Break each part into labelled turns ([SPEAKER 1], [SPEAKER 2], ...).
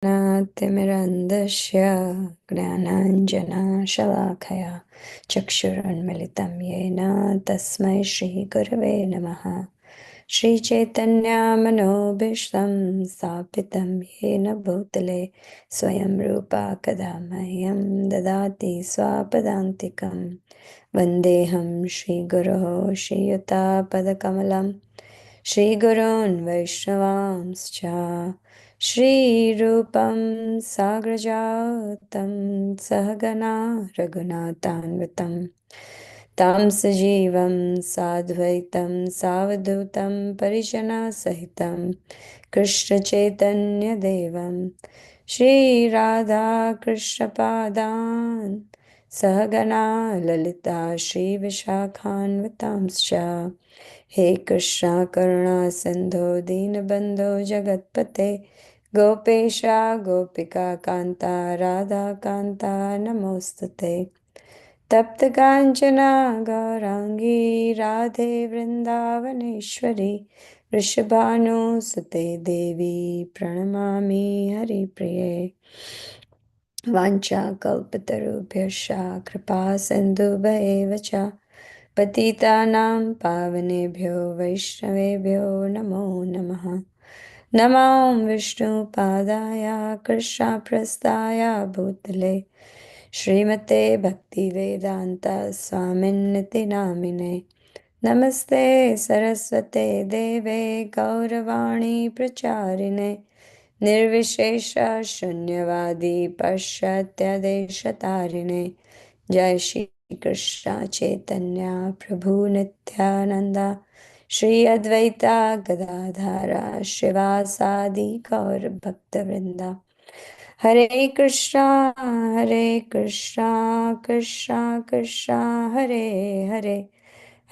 [SPEAKER 1] तिमिरन्धस्य ज्ञानाञ्जनशलाखया चक्षुरुन्मिलितं येन तस्मै श्रीगुरवे नमः। श्रीचैतन्यमनोभीष्टं स्थापितं येन भूतले स्वयं रूपा कदा मह्यं ददाति स्वपदान्तिकं। वन्देऽहं श्रीगुरोः श्रीयुतापदकमलं श्रीगुरोन् वैष्णवांश्च श्रीरूपं साग्रजातं सहगना रघुनाथान्वितं तं सजीवं साद्वैतं सावधूतं परिजनसहितं कृष्णचैतन्यदेवं श्रीराधाकृष्णपादान् सहगना ललिता श्रीविशाखान्वितांश्च। हे कृष्णा करुणा सिन्धो दीनबन्धो जगत्पते गोपेशा गोपिका कान्ता राधा कान्ता नमोस्तुते। तप्त काञ्चना गौराङ्गी राधे वृन्दावनेश्वरी वृषभानुसुते देवी प्रणमामि हरिप्रिये। वाञ्छाकल्पतरुभ्यश्च कृपा सिन्धुभ्येव च पतितानां पावनेभ्यो वैष्णवेभ्यो नमो नमः। नमो विष्णुपादाय कृष्णप्रस्थाय भूतले श्रीमते भक्तिवेदान्त स्वामिन्निति नामिने। नमस्ते सरस्वते देवे गौरवाणी प्रचारिणे निर्विशेष शून्यवादी पाश्चात्यदेशतारिणे। जय श्री कृष्ण चैतन्य प्रभु नित्यानंदा श्री अद्वैता गदाधारा शिवासादि गौर भक्तवृंदा। हरे Krishna Krishna Krishna Hare Hare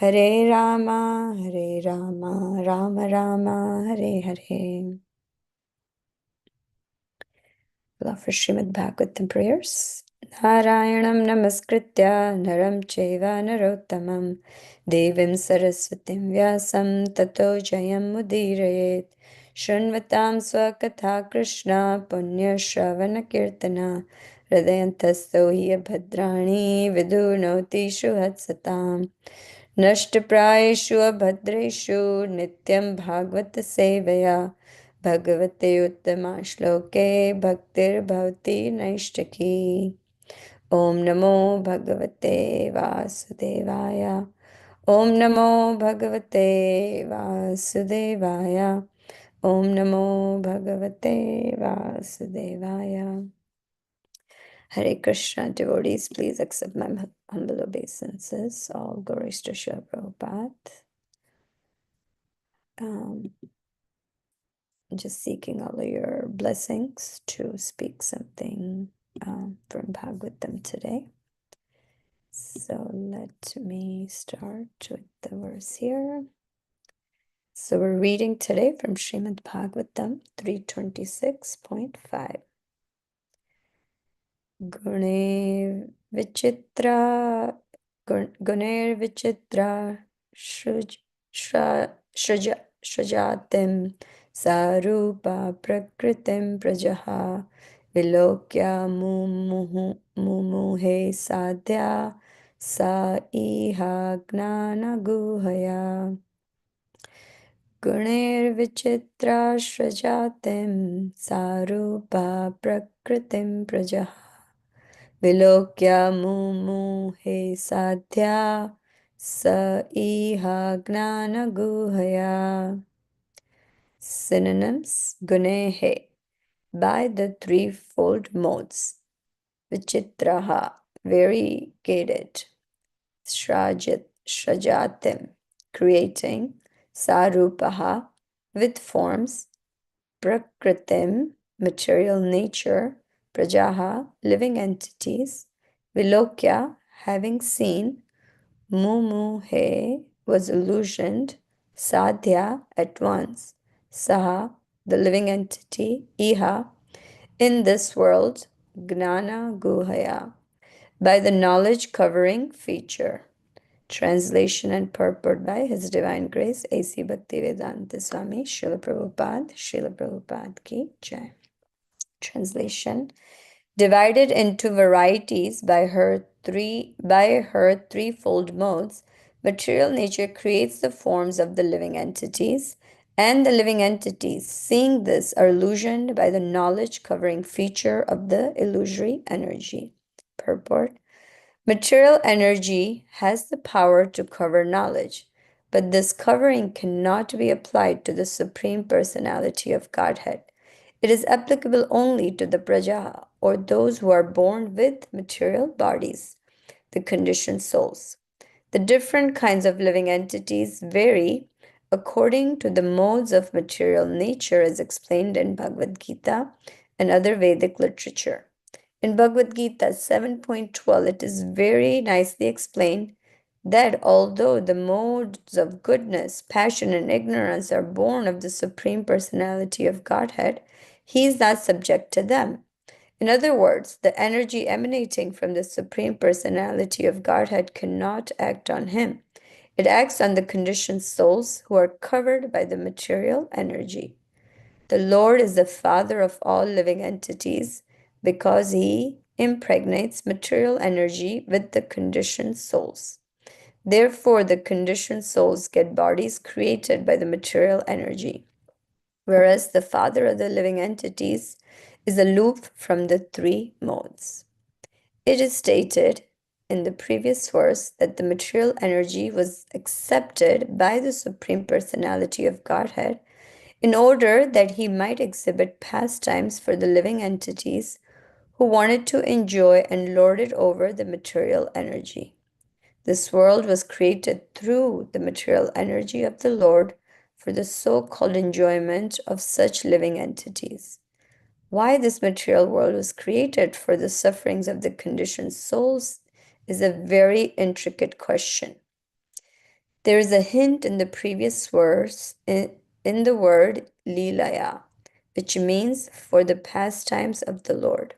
[SPEAKER 1] Hare Rama Ram Ram Hare Hare. Love for Srimad Bhagavatam prayers. Narayanam namaskritya naram chaiva narottamam devim saraswatim vyasam tato jayam mudirayet shunvatam swakatha krishna punya shravana kirtana hridayantasto hi abhadrani vidunoti shuhatsatam नष्टप्रायेषु अभद्रेषु नित्यं भागवत सेवया भगवते उत्तमा श्लोके भक्तिर्भवति नैष्ठिकी। ओम नमो भगवते वासुदेवाय ओम नमो भगवते वासुदेवाय ओम नमो भगवते वासुदेवाय। Hare Krishna, devotees, please accept my humble obeisances. All glories to Srila Prabhupada. Just seeking all of your blessings to speak something from Bhagavatam today. So let me start with the verse here. So we're reading today from Srimad Bhagavatam 326.5. Guner vichitra shrajatim sarupa prakritim prajaha vilokya mumuhe sadhya sa iha gnana guhaya. Guner vichitra shrajatim sarupa prakritim prajaha Vilokya mumuhe sadhya sa iha gnana guhaya. Synonyms: gunehe, by the threefold modes. Vichitraha, variegated. Shrajatim, creating. Sarupaha, with forms. Prakritim, material nature. Prajaha, living entities. Vilokya, having seen. Mumuhe, was illusioned. Sadhya, at once. Saha, the living entity. Iha, in this world. Gnana Guhaya, by the knowledge covering feature. Translation and purport by His Divine Grace A.C. Bhaktivedanta Swami Srila Prabhupada ki Jai. Translation: divided into varieties by her threefold modes, material nature creates the forms of the living entities, and the living entities, seeing this, are illusioned by the knowledge covering feature of the illusory energy. Purport: material energy has the power to cover knowledge, but this covering cannot be applied to the Supreme Personality of Godhead. It is applicable only to the praja, or those who are born with material bodies, the conditioned souls. The different kinds of living entities vary according to the modes of material nature, as explained in Bhagavad Gita and other Vedic literature. In Bhagavad Gita 7.12, it is very nicely explained that although the modes of goodness, passion, and ignorance are born of the Supreme Personality of Godhead, he is not subject to them. In other words, the energy emanating from the Supreme Personality of Godhead cannot act on him. It acts on the conditioned souls who are covered by the material energy. The Lord is the Father of all living entities because he impregnates material energy with the conditioned souls. Therefore, the conditioned souls get bodies created by the material energy, whereas the Father of the living entities is aloof from the three modes. It is stated in the previous verse that the material energy was accepted by the Supreme Personality of Godhead in order that he might exhibit pastimes for the living entities who wanted to enjoy and lord it over the material energy. This world was created through the material energy of the Lord for the so-called enjoyment of such living entities. Why this material world was created for the sufferings of the conditioned souls is a very intricate question. There is a hint in the previous verse in the word Lilaya, which means for the pastimes of the Lord.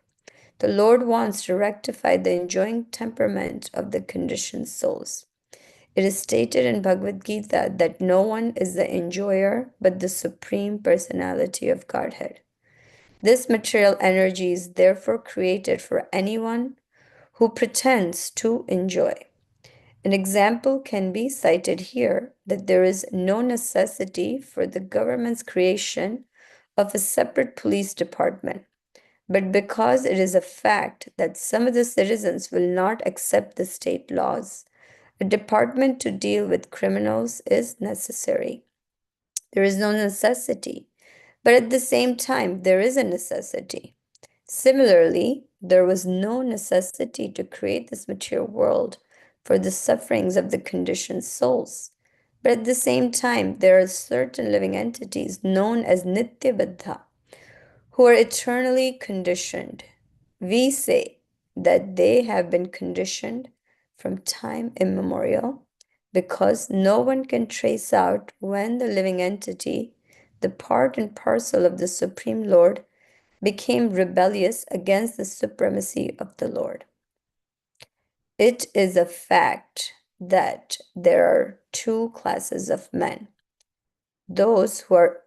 [SPEAKER 1] The Lord wants to rectify the enjoying temperament of the conditioned souls. It is stated in Bhagavad Gita that no one is the enjoyer but the Supreme Personality of Godhead. This material energy is therefore created for anyone who pretends to enjoy. An example can be cited here that there is no necessity for the government's creation of a separate police department. But because it is a fact that some of the citizens will not accept the state laws, a department to deal with criminals is necessary. There is no necessity, but at the same time, there is a necessity. Similarly, there was no necessity to create this material world for the sufferings of the conditioned souls. But at the same time, there are certain living entities known as Nitya-Baddha, who are eternally conditioned. We say that they have been conditioned from time immemorial because no one can trace out when the living entity, the part and parcel of the Supreme Lord, became rebellious against the supremacy of the Lord. It is a fact that there are two classes of men: those who are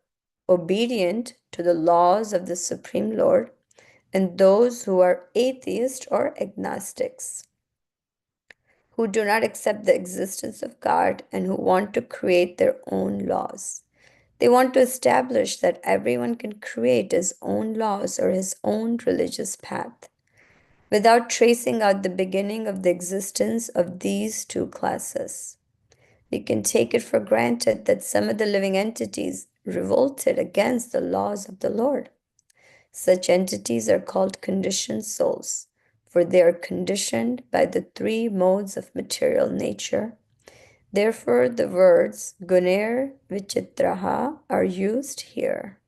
[SPEAKER 1] obedient to the laws of the Supreme Lord, and those who are atheists or agnostics, who do not accept the existence of God and who want to create their own laws. They want to establish that everyone can create his own laws or his own religious path, without tracing out the beginning of the existence of these two classes. We can take it for granted that some of the living entities revolted against the laws of the Lord. Such entities are called conditioned souls, for they are conditioned by the three modes of material nature. Therefore, the words Guner Vichitraha are used here.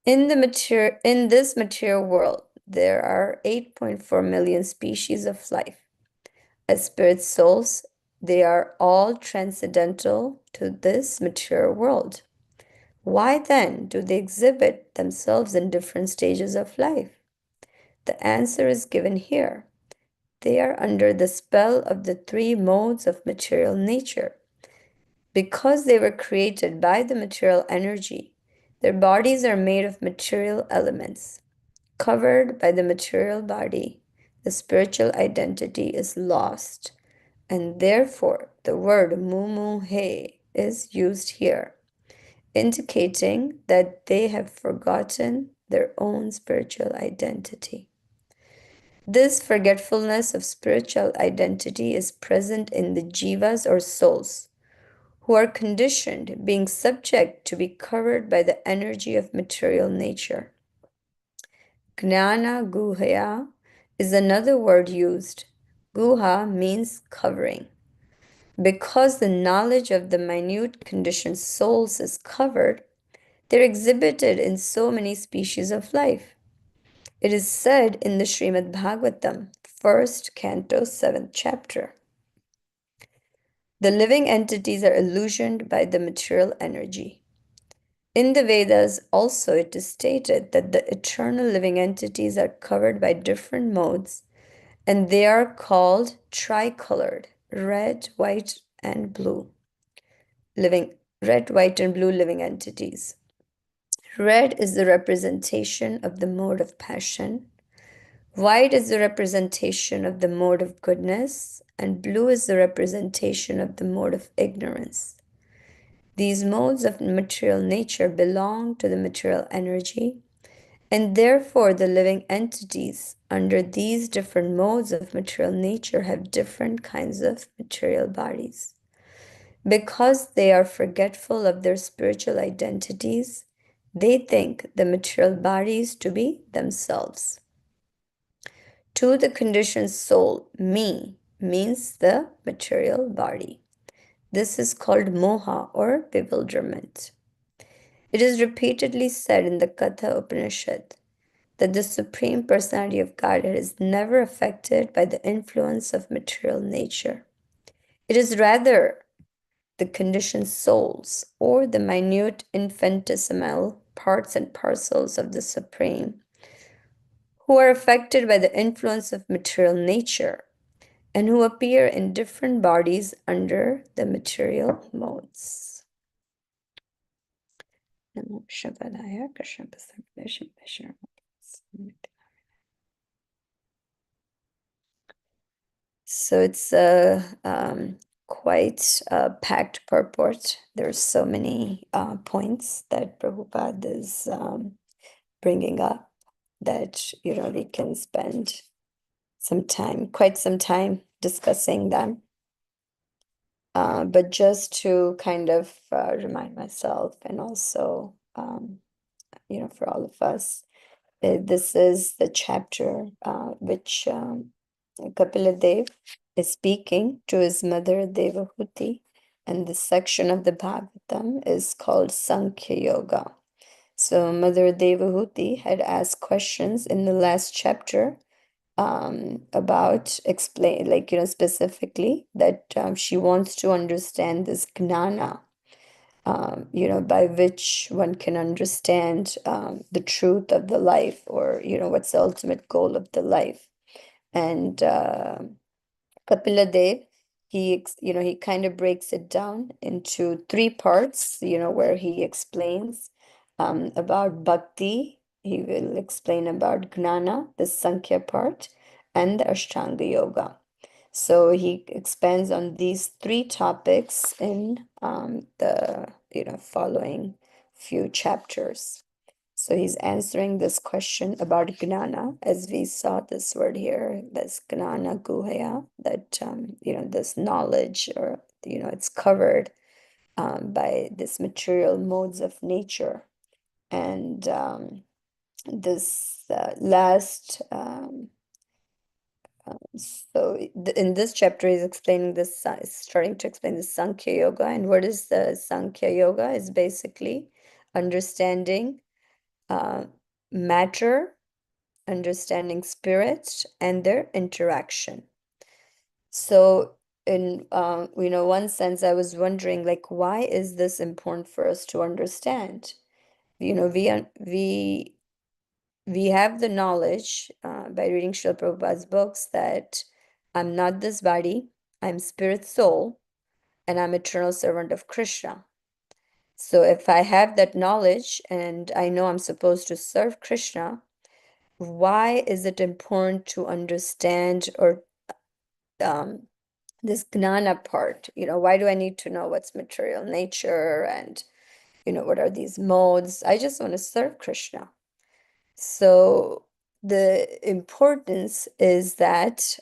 [SPEAKER 1] In this material world, there are 8.4 million species of life. As spirit souls, they are all transcendental to this material world. Why then do they exhibit themselves in different stages of life? The answer is given here. They are under the spell of the three modes of material nature. Because they were created by the material energy, Their bodies are made of material elements. Covered by the material body, the spiritual identity is lost, and therefore the word mumuhe is used here, indicating that they have forgotten their own spiritual identity. This forgetfulness of spiritual identity is present in the jivas or souls, who are conditioned, being subject to be covered by the energy of material nature. Gnana guhaya is another word used. Guha means covering. Because the knowledge of the minute conditioned souls is covered, they're exhibited in so many species of life. It is said in the Srimad Bhagavatam, 1st Canto, 7th chapter. The living entities are illusioned by the material energy. In the Vedas also it is stated that the eternal living entities are covered by different modes, and they are called tricolored, red, white, and blue. Red, white, and blue living entities. Red is the representation of the mode of passion. White is the representation of the mode of goodness, and blue is the representation of the mode of ignorance. These modes of material nature belong to the material energy, and therefore the living entities under these different modes of material nature have different kinds of material bodies. Because they are forgetful of their spiritual identities, they think the material bodies to be themselves. To the conditioned soul, me means the material body. This is called moha or bewilderment. It is repeatedly said in the Katha Upanishad that the Supreme Personality of Godhead is never affected by the influence of material nature. It is rather the conditioned souls or the minute infinitesimal parts and parcels of the Supreme who are affected by the influence of material nature and who appear in different bodies under the material modes. Namo Shabadaya Krishna Pasamdesham Vishnu. So it's a quite a packed purport. There's so many points that Prabhupada is bringing up that we can spend quite some time discussing them. But just to kind of remind myself and also for all of us, this is the chapter which Kapila Dev is speaking to his mother Devahuti, and this section of the Bhagavatam is called Sankhya Yoga. So Mother Devahuti had asked questions in the last chapter about specifically that she wants to understand this gnana, by which one can understand the truth of the life, or what's the ultimate goal of the life. And Kapila Dev, he kind of breaks it down into three parts, where he explains about bhakti. He will explain about gnana, the Sankhya part, and the Ashtanga Yoga. So he expands on these three topics in the following few chapters. So he's answering this question about gnana, as we saw this word here, this gnana guhaya, that this knowledge, or it's covered by this material modes of nature. And this last so in this chapter, he's explaining this, starting to explain the Sankhya Yoga. And what is the Sankhya Yoga? Is basically understanding matter, understanding spirit, and their interaction. So in one sense, I was wondering, like, why is this important for us to understand? We have the knowledge by reading Srila Prabhupada's books that I'm not this body, I'm spirit soul, and I'm eternal servant of Krishna. So if I have that knowledge and I know I'm supposed to serve Krishna, why is it important to understand or um, this gnana part? Why do I need to know what's material nature and, what are these modes? I just want to serve Krishna. So the importance is that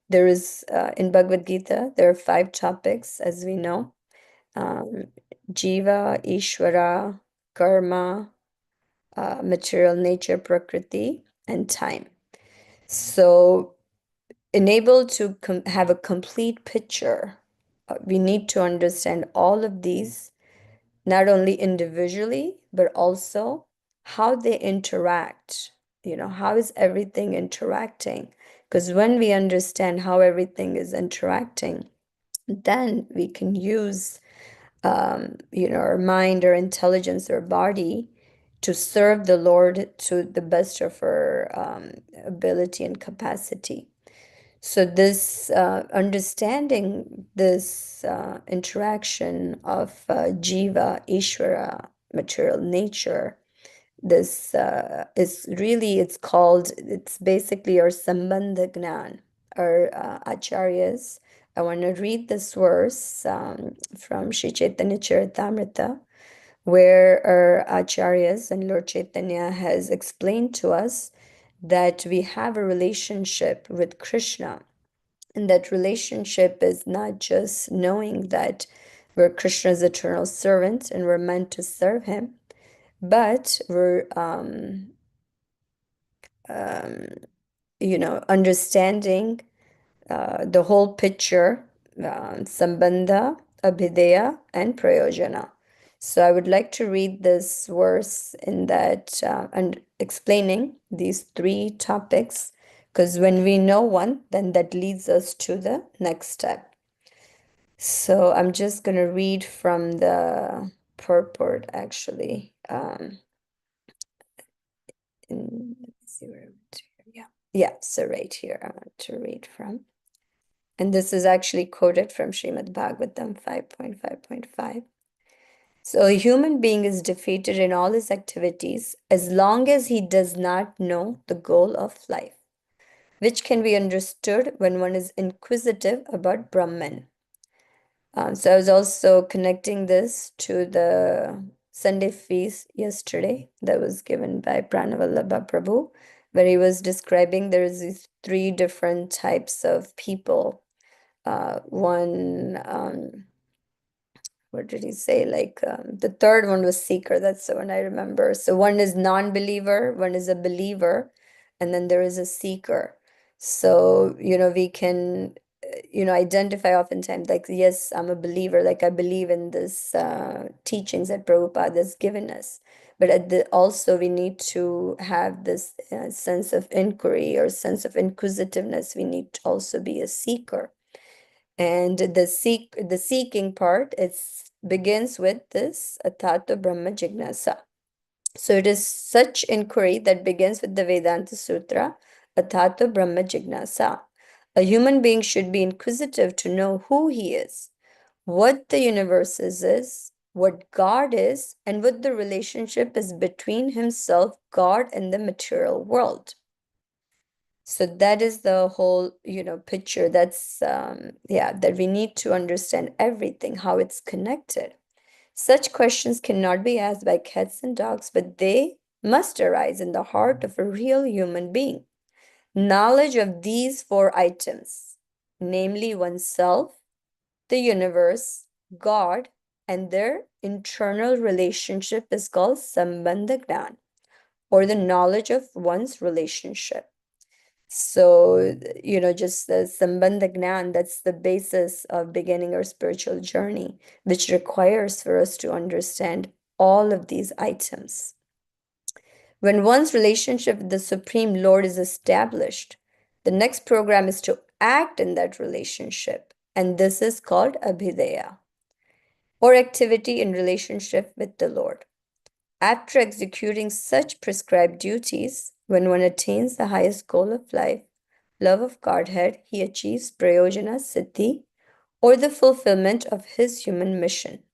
[SPEAKER 1] there is, in Bhagavad Gita, there are 5 topics, as we know. Jiva, Ishvara, Karma, material nature, Prakriti, and time. So enabled to have a complete picture, we need to understand all of these, not only individually, but also how they interact. How is everything interacting? Because when we understand how everything is interacting, then we can use, our mind, our intelligence, our body to serve the Lord to the best of our ability and capacity. So this understanding this interaction of Jiva, Ishvara, material nature, this it's basically our Sambandha Gnan, our acharyas. I want to read this verse from Sri Chaitanya Charitamrita, where our acharyas and Lord Chaitanya has explained to us that we have a relationship with Krishna. And that relationship is not just knowing that we're Krishna's eternal servants and we're meant to serve him, but we're um, understanding the whole picture, Sambandha, Abhideya, and Prayojana. So I would like to read this verse in that and explaining these 3 topics, because when we know one, then that leads us to the next step. So I'm just going to read from the purport, actually. Let's see where I went to here. Yeah. Yeah, so right here I want to read from. And this is actually quoted from Srimad Bhagavatam 5.5.5. So a human being is defeated in all his activities as long as he does not know the goal of life, which can be understood when one is inquisitive about Brahman. So I was also connecting this to the Sunday feast yesterday that was given by Pranavallabha Prabhu, where he was describing there's these 3 different types of people. One, what did he say? Like the third one was seeker. That's the one I remember. So one is non-believer, one is a believer, and then there is a seeker. So, we can, identify oftentimes like, yes, I'm a believer, like I believe in this teachings that Prabhupada has given us. But also we need to have this sense of inquiry or sense of inquisitiveness. We need to also be a seeker. And the seeking part, it begins with this Atato Brahma Jignasa. So it is such inquiry that begins with the Vedanta Sutra, Atato Brahma Jignasa. A human being should be inquisitive to know who he is, what the universe is, what God is, and what the relationship is between himself, God, and the material world. So that is the whole, picture. That's, that we need to understand everything, how it's connected. Such questions cannot be asked by cats and dogs, but they must arise in the heart of a real human being. Knowledge of these 4 items, namely oneself, the universe, God, and their internal relationship, is called Sambandha Gnan, or the knowledge of one's relationship. So, just the Sambandha Gnan, that's the basis of beginning our spiritual journey, which requires for us to understand all of these items. When one's relationship with the Supreme Lord is established, the next program is to act in that relationship, and this is called Abhideya, or activity in relationship with the Lord. After executing such prescribed duties, when one attains the highest goal of life, love of Godhead, he achieves Prayojana Siddhi, or the fulfillment of his human mission.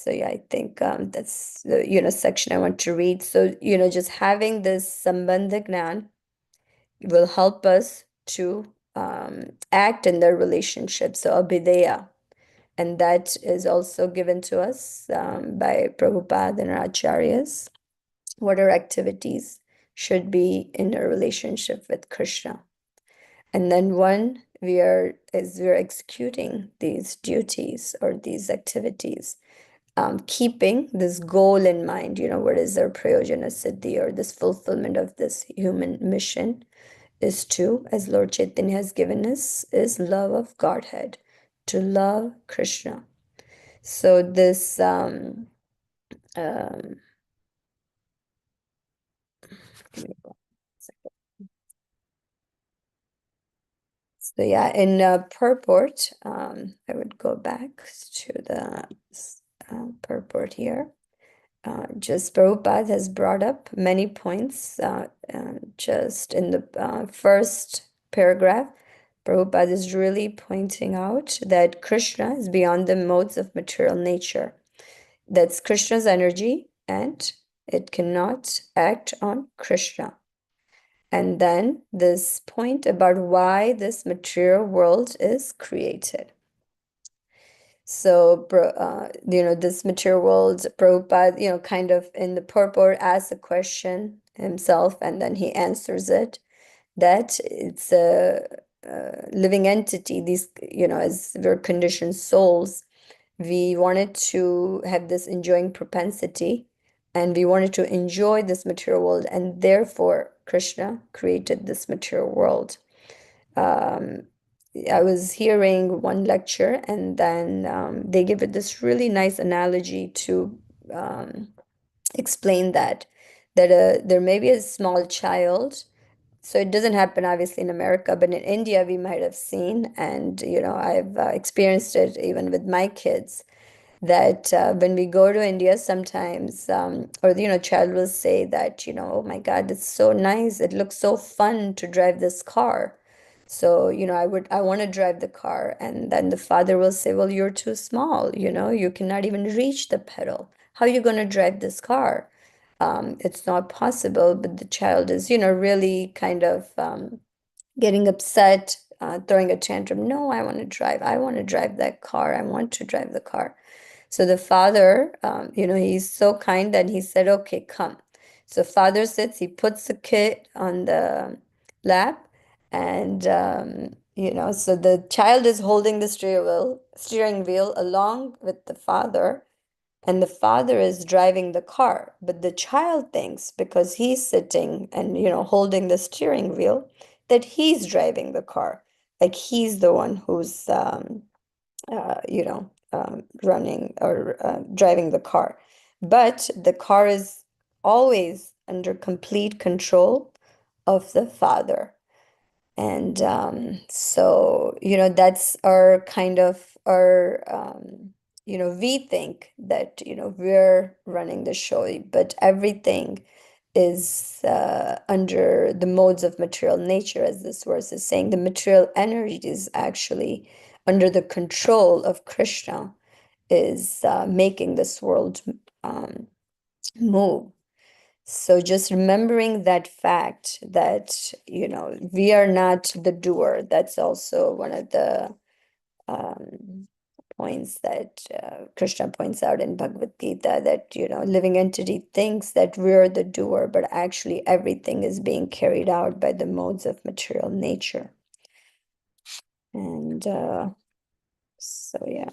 [SPEAKER 1] So yeah, I think that's the section I want to read. So just having this Sambandha Gnan will help us to act in their relationship. So abhideya, and that is also given to us by Prabhupada and our acharyas. What our activities should be in a relationship with Krishna. And then as we're executing these duties or these activities, keeping this goal in mind, what is our prayojana siddhi, or this fulfillment of this human mission is to, as Lord Chaitanya has given us, is love of Godhead, to love Krishna. So this um, so yeah, in purport, I would go back to the purport here. Just Prabhupada has brought up many points. Just in the first paragraph, Prabhupada is really pointing out that Krishna is beyond the modes of material nature. That's Krishna's energy, and it cannot act on Krishna. And then this point about why this material world is created. So, this material world, Prabhupada, kind of in the purport asks a question himself, and then he answers it, that it's a living entity. These, as we're conditioned souls, we wanted to have this enjoying propensity, and we wanted to enjoy this material world, and therefore Krishna created this material world. Um, I was hearing one lecture, and then they give it this really nice analogy to um, explain that there may be a small child. So it doesn't happen obviously in America, but in India we might have seen, and I've experienced it even with my kids, that when we go to India sometimes, or child will say that, oh my God, it's so nice. It looks so fun to drive this car. So, I want to drive the car. And then the father will say, well, you're too small, you cannot even reach the pedal. How are you going to drive this car? It's not possible, but the child is, really kind of getting upset, throwing a tantrum. No, I want to drive. I want to drive that car. I want to drive the car. So the father, he's so kind that he said, okay, come. So father sits, he puts the kid on the lap, and so the child is holding the steering wheel along with the father, and the father is driving the car. But the child thinks, because he's sitting and holding the steering wheel, that he's driving the car, like he's the one who's running or driving the car. But the car is always under complete control of the father. And so, that's our kind of we think that, we're running the show, but everything is under the modes of material nature, as this verse is saying. The material energy is actually under the control of Krishna, is making this world um, move. So just remembering that fact that, we are not the doer. That's also one of the um, points that Krishna points out in Bhagavad Gita, that, living entity thinks that we're the doer, but actually everything is being carried out by the modes of material nature. And so, yeah,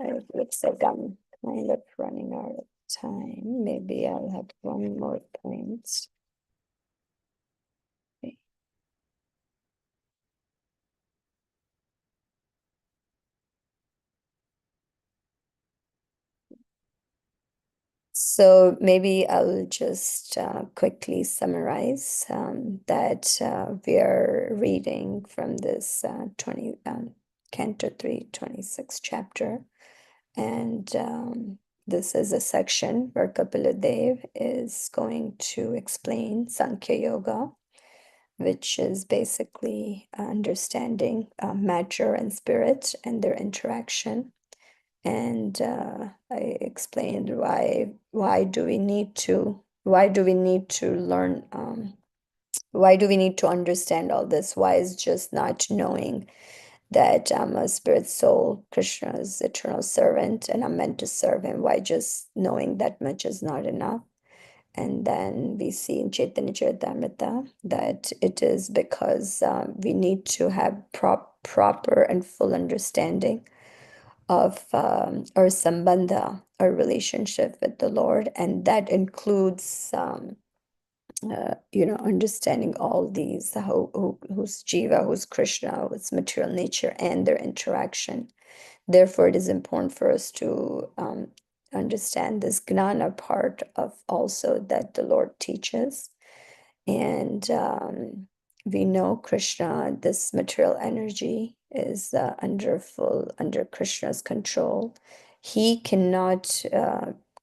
[SPEAKER 1] it looks like I'm kind of running out of time. Maybe I'll have one more point. Okay. So maybe I'll just quickly summarize that we are reading from this Canto 3, 26th chapter. And this is a section where Kapila Dev is going to explain Sankhya Yoga, which is basically understanding matter and spirit and their interaction. And I explained why do we need to learn, why do we need to understand all this? Why is just not knowing that I'm a spirit soul, Krishna's eternal servant, and I'm meant to serve him? Why just knowing that much is not enough? And then we see in Chaitanya Charitamrita that it is because we need to have proper and full understanding of our sambandha, our relationship with the Lord, and that includes understanding all these, who's Jiva, who's Krishna, what's material nature, and their interaction. Therefore, it is important for us to understand this gnana part of also that the Lord teaches. And we know Krishna, this material energy is under Krishna's control. He cannot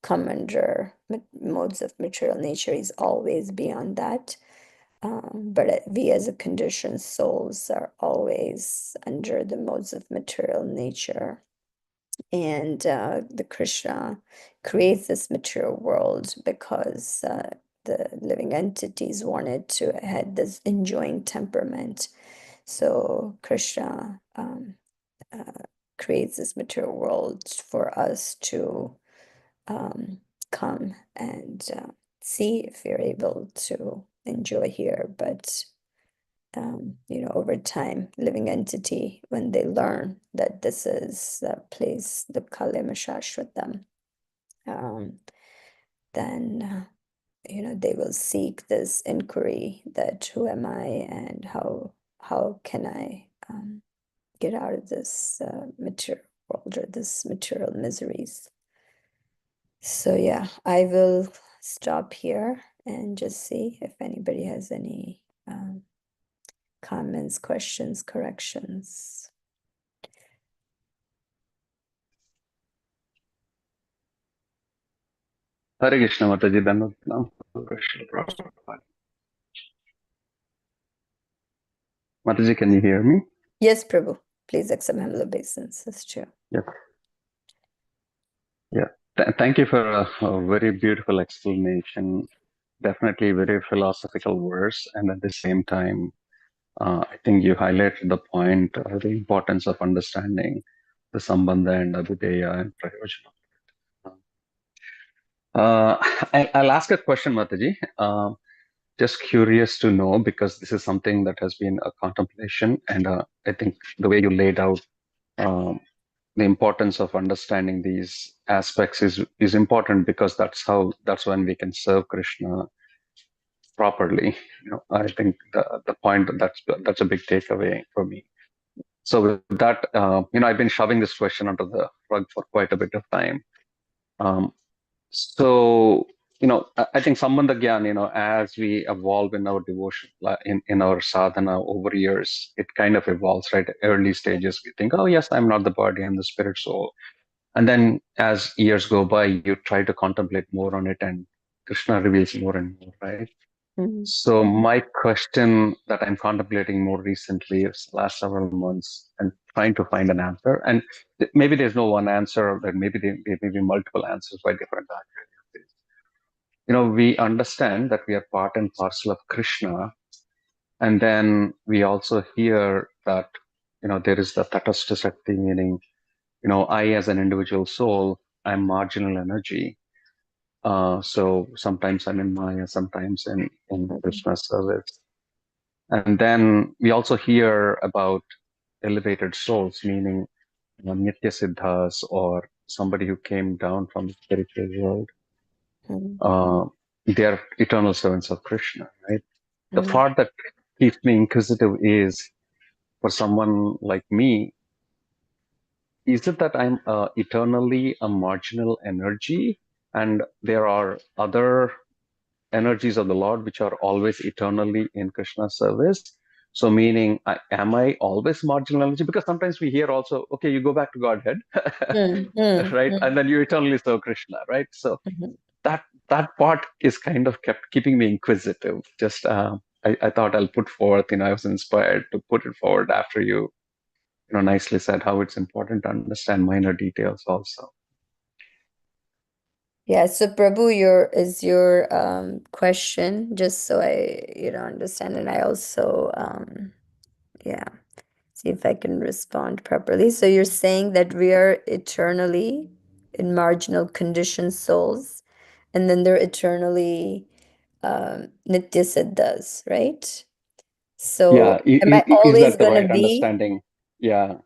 [SPEAKER 1] come under modes of material nature. He's always beyond that. But we as a conditioned souls are always under the modes of material nature. And the Krishna creates this material world because the living entities wanted to had this enjoying temperament. So Krishna creates this material world for us to come and see if you're able to enjoy here. But over time, living entity, when they learn that this is a place, the Kalima Shashwatam, then they will seek this inquiry that who am I and how can I get out of this material world or this material miseries. So yeah, I will stop here and just see if anybody has any comments, questions, corrections.
[SPEAKER 2] Hare Krishna, Mataji. Dandavat Krishna Prabhupada. Mataji, can you hear me?
[SPEAKER 1] Yes, Prabhu. Please accept humble obeisances too.
[SPEAKER 2] Yes. Yeah. Thank you for a very beautiful explanation. Definitely very philosophical verse, and at the same time, I think you highlighted the point, the importance of understanding the Sambandha and Abhideya and Prayojana. I'll ask a question, Mataji. Just curious to know, because this is something that has been a contemplation, and I think the way you laid out um, the importance of understanding these aspects is important, because that's when we can serve Krishna properly. I think the point that's a big takeaway for me. So with that, I've been shoving this question under the rug for quite a bit of time. Um, so, I think Sambandha Gyan, as we evolve in our devotion, in our sadhana over years, it kind of evolves, right? Early stages, we think, oh, yes, I'm not the body, I'm the spirit soul. And then as years go by, you try to contemplate more on it, and Krishna reveals more and more, right? So my question that I'm contemplating more recently is last several months and trying to find an answer. And maybe there's no one answer, or maybe there may be multiple answers by different acharyas. We understand that we are part and parcel of Krishna. And then we also hear that, there is the Tatastha Shakti, meaning, I as an individual soul, I'm marginal energy. So sometimes I'm in Maya, sometimes in Krishna's service. And then we also hear about elevated souls, meaning Nitya Siddhas, or somebody who came down from the spiritual world. They are eternal servants of Krishna, right? The part that keeps me inquisitive is, for someone like me, is it that I'm eternally a marginal energy, and there are other energies of the Lord which are always eternally in Krishna's service? So, meaning, am I always marginal energy? Because sometimes we hear also, okay, you go back to Godhead, right? And then you eternally serve Krishna, right? So that part is kind of kept keeping me inquisitive. Just I thought I'll put forth, I was inspired to put it forward after you nicely said how it's important to understand minor details also.
[SPEAKER 1] Yeah, so Prabhu, your question, just so I, understand, and I also yeah, see if I can respond properly. So you're saying that we are eternally in marginal conditioned souls, and then they're eternally Nitya Siddhas, right?
[SPEAKER 2] Yeah,
[SPEAKER 1] So am I
[SPEAKER 2] is
[SPEAKER 1] always
[SPEAKER 2] that the
[SPEAKER 1] gonna
[SPEAKER 2] right
[SPEAKER 1] be,
[SPEAKER 2] understanding? Yeah.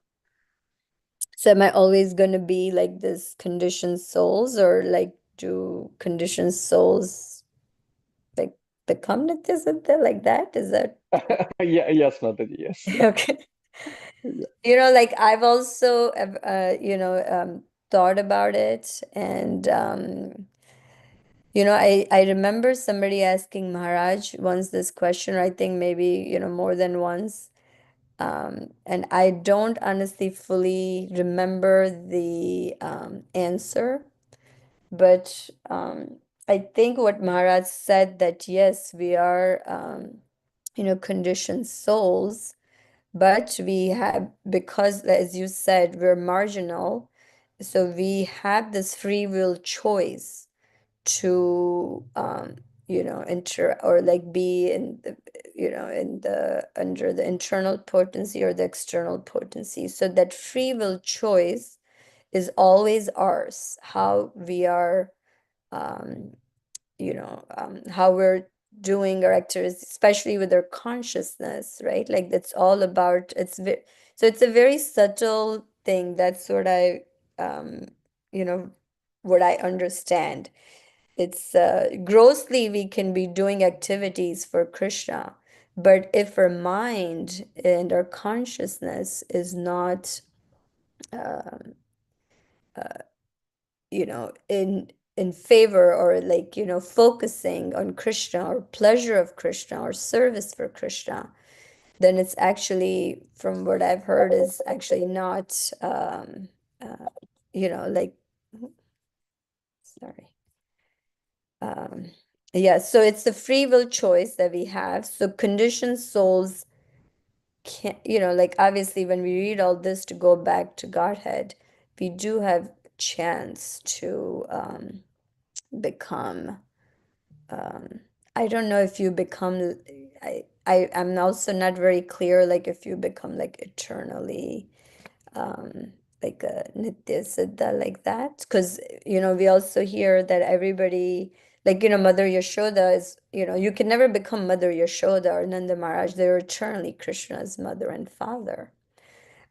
[SPEAKER 1] so am I always gonna be like this conditioned souls, or like do conditioned souls like become Nitya Siddha like that? Is that
[SPEAKER 2] Yeah, yes, Mataji, yes.
[SPEAKER 1] okay?
[SPEAKER 2] Yeah.
[SPEAKER 1] Like I've also thought about it, and I remember somebody asking Maharaj once this question, or I think maybe more than once. And I don't honestly fully remember the answer, but I think what Maharaj said, that yes, we are conditioned souls, but we have, because as you said, we're marginal, so we have this free will choice to enter, or like be in the in the under the internal potency or the external potency. So that free will choice is always ours, how we are um how we're doing our activities, especially with our consciousness, right? Like that's all about, so it's a very subtle thing. That's what I you know what I understand. It's grossly we can be doing activities for Krishna, but if our mind and our consciousness is not um, in favor, or like focusing on Krishna or pleasure of Krishna or service for Krishna, then it's actually, from what I've heard, is actually not uh, like, sorry. Um, yeah, so it's the free will choice that we have. So conditioned souls can't, like obviously when we read all this, to go back to Godhead, we do have chance to become, um, I don't know if you become, I'm also not very clear, like if you become like eternally like a Nitya Siddha like that. Because, we also hear that everybody, like, Mother Yashoda is, you can never become Mother Yashoda or Nanda Maharaj. They're eternally Krishna's mother and father.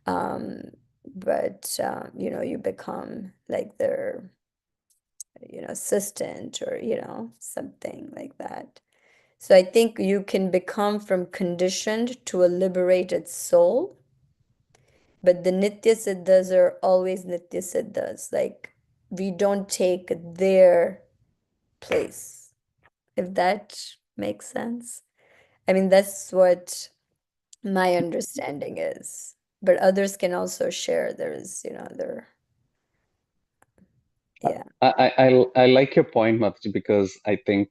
[SPEAKER 1] Um, but, you become like their, assistant, or, something like that. So I think you can become from conditioned to a liberated soul. But the Nitya Siddhas are always Nitya Siddhas. Like, we don't take their place, if that makes sense. I mean, that's what my understanding is. But others can also share. There's, their, yeah.
[SPEAKER 2] I like your point, Mataji, because I think,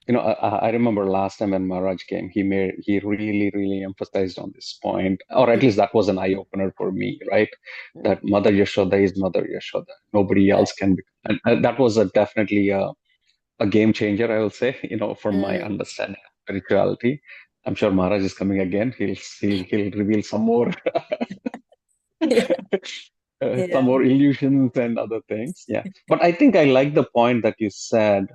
[SPEAKER 2] I remember last time when Maharaj came, he really, really emphasized on this point, or at least that was an eye opener for me, right?
[SPEAKER 1] Mhm.
[SPEAKER 2] That Mother Yashoda is Mother Yashoda. Nobody else can be. And that was definitely a game changer, I will say, for my
[SPEAKER 1] Mm.
[SPEAKER 2] understanding of spirituality. I'm sure Maharaj is coming again. He'll reveal
[SPEAKER 1] Yeah.
[SPEAKER 2] some
[SPEAKER 1] Yeah.
[SPEAKER 2] more illusions and other things. Yeah, but I think I like the point that you said,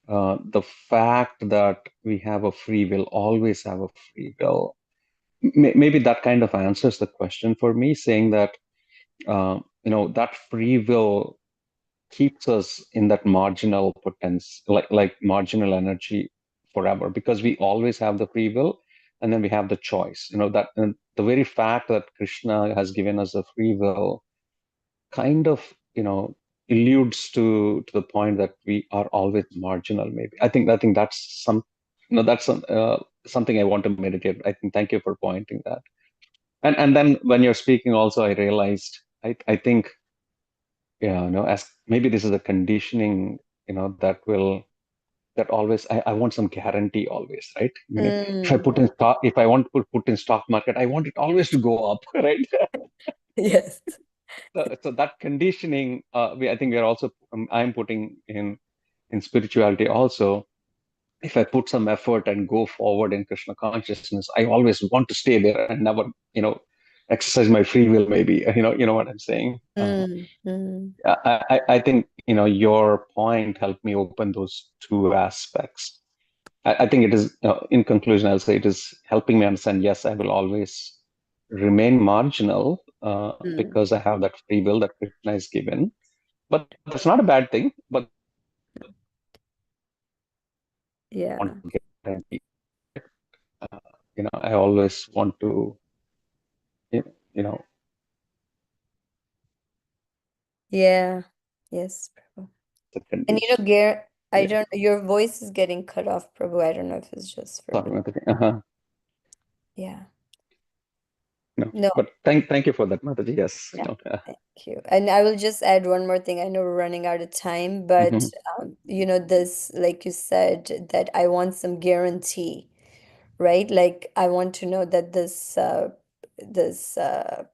[SPEAKER 2] the fact that we have a free will, always have a free will. Maybe that kind of answers the question for me, saying that that free will keeps us in that marginal potential, like marginal energy forever, because we always have the free will, and then we have the choice. That, and the very fact that Krishna has given us a free will kind of alludes to the point that we are always marginal. Maybe I think that's something I want to meditate. I think, thank you for pointing that. And then when you're speaking also, I realized, I think, yeah, as maybe this is a conditioning, that will that always I want some guarantee always, right? I mean, if I
[SPEAKER 1] Mm.
[SPEAKER 2] put in stock, if I want to put in stock market, I want it always to go up, right?
[SPEAKER 1] Yes.
[SPEAKER 2] So that conditioning, I think we're also, I'm putting in spirituality also. If I put some effort and go forward in Krishna consciousness, I always want to stay there and never, exercise my free will. Maybe you know what I'm saying. I think your point helped me open those two aspects. I think it is, in conclusion, I'll say it is helping me understand, yes, I will always remain marginal because I have that free will that Krishna is given. But that's not a bad thing. But I
[SPEAKER 1] Yeah.
[SPEAKER 2] want to guarantee, I always want to, you know,
[SPEAKER 1] Yeah. Yes, Prabhu.
[SPEAKER 2] the
[SPEAKER 1] And
[SPEAKER 2] condition.
[SPEAKER 1] Gare, I
[SPEAKER 2] Yeah.
[SPEAKER 1] don't, your voice is getting cut off, Prabhu. I don't know if it's just for
[SPEAKER 2] Sorry,
[SPEAKER 1] me.
[SPEAKER 2] Mataji. Uh-huh.
[SPEAKER 1] Yeah.
[SPEAKER 2] No,
[SPEAKER 1] No,
[SPEAKER 2] but thank you for that, Mataji. Yes.
[SPEAKER 1] yeah. Thank you. And I will just add one more thing. I know we're running out of time, but
[SPEAKER 2] Mhm.
[SPEAKER 1] this, like you said, that I want some guarantee, right? Like I want to know that this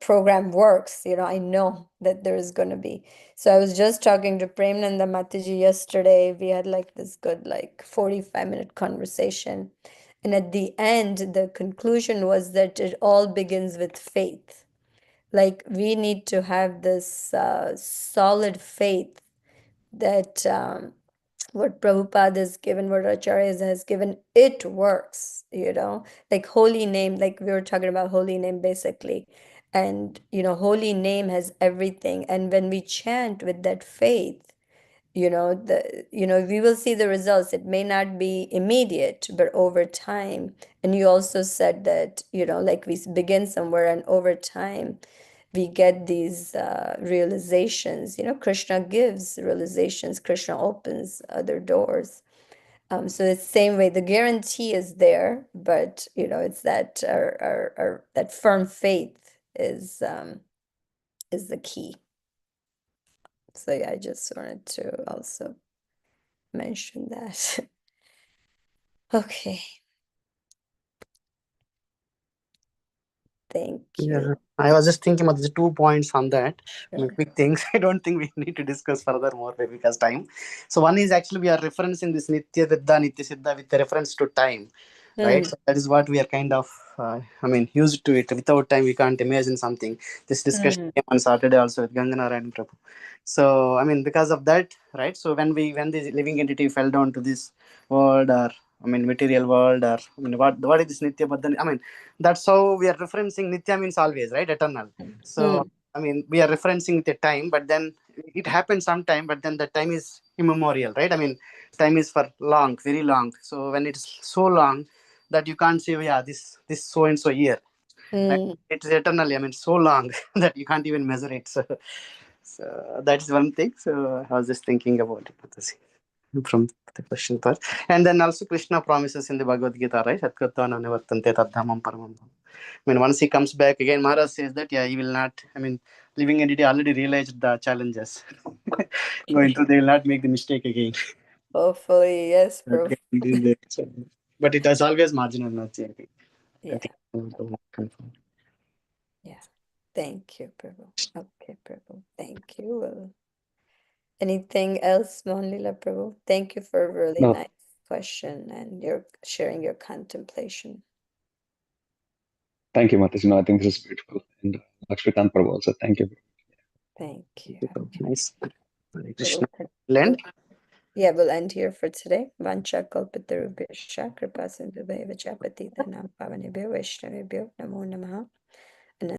[SPEAKER 1] program works. I know that there is going to be. So I was just talking to Premnanda Mataji yesterday. We had like this good like 45-minute conversation. And at the end, the conclusion was that it all begins with faith. Like we need to have this solid faith that what Prabhupada has given, what Acharya has given, it works, like holy name, like we were talking about holy name basically. And, holy name has everything. And when we chant with that faith, we will see the results. It may not be immediate, but over time. And you also said that, like we begin somewhere and over time we get these realizations. Krishna gives realizations, Krishna opens other doors. So it's the same way. The guarantee is there, but it's that our that firm faith is the key. So yeah, I just wanted to also mention that. Okay, thank
[SPEAKER 3] Yeah,
[SPEAKER 1] you.
[SPEAKER 3] I was just thinking about the 2 points on that. I mean,
[SPEAKER 1] Sure.
[SPEAKER 3] quick things. I don't think we need to discuss further more because time. So one is actually we are referencing this Nitya Viddha, Nitya Siddha with reference to time, right?
[SPEAKER 1] Mm,
[SPEAKER 3] So that is what we are kind of, used to it. Without time, we can't imagine something. This discussion
[SPEAKER 1] mm,
[SPEAKER 3] came on Saturday also with Ganganaran and Prabhu. So because of that, right? So when the living entity fell down to this world or material world, or what is this Nitya? But then that's how we are referencing. Nitya means always, right? Eternal. So
[SPEAKER 1] mm,
[SPEAKER 3] we are referencing the time, but then it happens sometime, but then the time is immemorial, right? Time is for long, very long. So when it's so long that you can't say, oh, yeah, this so and so year, right?
[SPEAKER 1] mm.
[SPEAKER 3] It's eternally, so long that you can't even measure it. So that's one thing. So I was just thinking about it from the question part. And then also Krishna promises in the Bhagavad Gita, right? Satkatva nivartante tadhamam paramam. Once he comes back again, Maharaj says that, yeah, he will not, living entity already realized the challenges. Going through, they will not make the mistake again.
[SPEAKER 1] Hopefully, yes, Prabhu.
[SPEAKER 3] But it is always marginal, not I think. I
[SPEAKER 1] Yeah,
[SPEAKER 3] think I want to confirm.
[SPEAKER 1] yeah. Thank you, Prabhu. Okay, Prabhu. Thank you. Anything else, Mohanlila Prabhu? Thank you for a really
[SPEAKER 2] No,
[SPEAKER 1] nice question and your sharing your contemplation.
[SPEAKER 2] thank you, Mataji. No, I think this is beautiful. And Lakshmikant Prabhu also, thank you.
[SPEAKER 1] Thank you.
[SPEAKER 3] Nice.
[SPEAKER 1] So
[SPEAKER 3] Krishna.
[SPEAKER 1] we'll,
[SPEAKER 3] Land.
[SPEAKER 1] yeah, we'll end here for today. Vancha kalpatarubhyascha kripa sindhubhaya vachapati dhanam pavanebhyo vaishnavebhyo namo namaha.